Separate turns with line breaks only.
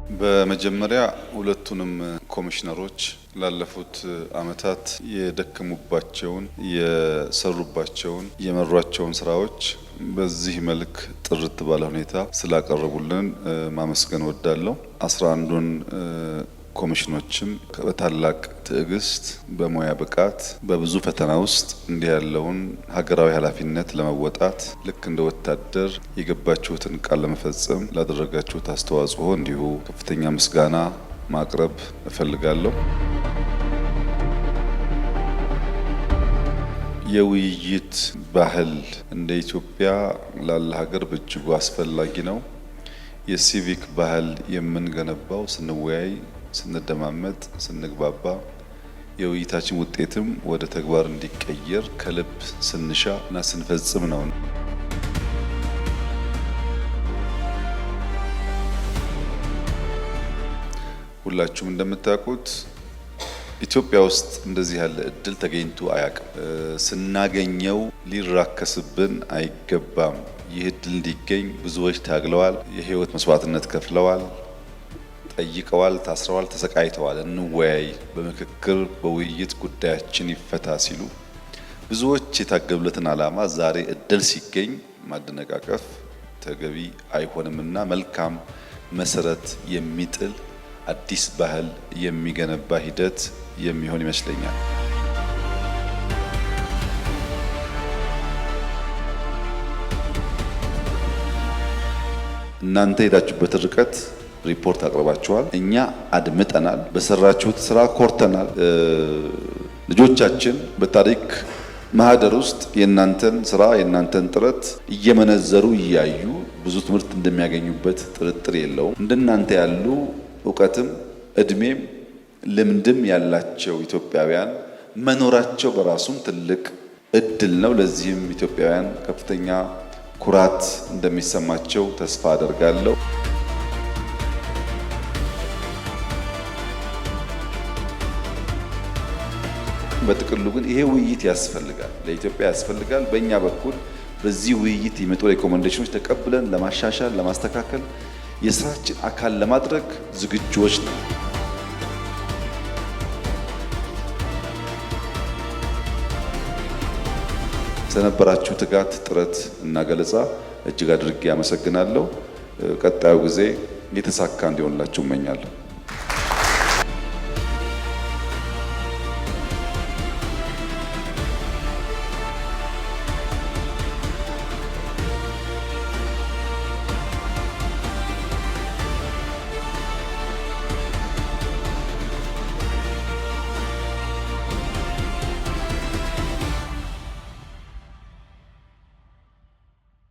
በመጀመሪያ ሁለቱንም ኮሚሽነሮች ላለፉት አመታት የደከሙባቸውን የሰሩባቸውን የመሯቸውን ስራዎች በዚህ መልክ ጥርት ባለ ሁኔታ ስላቀረቡልን ማመስገን ወዳለሁ። 11ዱን ኮሚሽኖችም በታላቅ ትዕግስት በሙያ ብቃት በብዙ ፈተና ውስጥ እንዲህ ያለውን ሀገራዊ ኃላፊነት ለመወጣት ልክ እንደ ወታደር የገባችሁትን ቃል ለመፈጸም ላደረጋችሁት አስተዋጽኦ እንዲሁ ከፍተኛ ምስጋና ማቅረብ እፈልጋለሁ። የውይይት ባህል እንደ ኢትዮጵያ ላለ ሀገር በእጅጉ አስፈላጊ ነው። የሲቪክ ባህል የምንገነባው ስንወያይ፣ ስንደማመጥ፣ ስንግባባ የውይይታችን ውጤትም ወደ ተግባር እንዲቀየር ከልብ ስንሻ እና ስንፈጽም ነው። ሁላችሁም እንደምታውቁት ኢትዮጵያ ውስጥ እንደዚህ ያለ እድል ተገኝቶ አያውቅም። ስናገኘው ሊራከስብን አይገባም። ይህ እድል እንዲገኝ ብዙዎች ታግለዋል፣ የህይወት መስዋዕትነት ከፍለዋል፣ ጠይቀዋል፣ ታስረዋል፣ ተሰቃይተዋል። እንወያይ፣ በምክክር በውይይት ጉዳያችን ይፈታ ሲሉ ብዙዎች የታገሉለትን ዓላማ ዛሬ እድል ሲገኝ ማደነቃቀፍ ተገቢ አይሆንምና መልካም መሰረት የሚጥል አዲስ ባህል የሚገነባ ሂደት የሚሆን ይመስለኛል። እናንተ ሄዳችሁበት ርቀት ሪፖርት አቅርባችኋል። እኛ አድምጠናል። በሰራችሁት ስራ ኮርተናል። ልጆቻችን በታሪክ ማህደር ውስጥ የእናንተን ስራ የእናንተን ጥረት እየመነዘሩ እያዩ ብዙ ትምህርት እንደሚያገኙበት ጥርጥር የለውም። እንደናንተ ያሉ እውቀትም እድሜም ልምድም ያላቸው ኢትዮጵያውያን መኖራቸው በራሱም ትልቅ እድል ነው። ለዚህም ኢትዮጵያውያን ከፍተኛ ኩራት እንደሚሰማቸው ተስፋ አደርጋለሁ። በጥቅሉ ግን ይሄ ውይይት ያስፈልጋል፣ ለኢትዮጵያ ያስፈልጋል። በእኛ በኩል በዚህ ውይይት የመጡ ሪኮሜንዴሽኖች ተቀብለን ለማሻሻል ለማስተካከል የስራችን አካል ለማድረግ ዝግጁዎች ነው። ስለነበራችሁ ትጋት፣ ጥረት እና ገለጻ እጅግ አድርጌ አመሰግናለሁ። ቀጣዩ ጊዜ የተሳካ እንዲሆንላችሁ እመኛለሁ።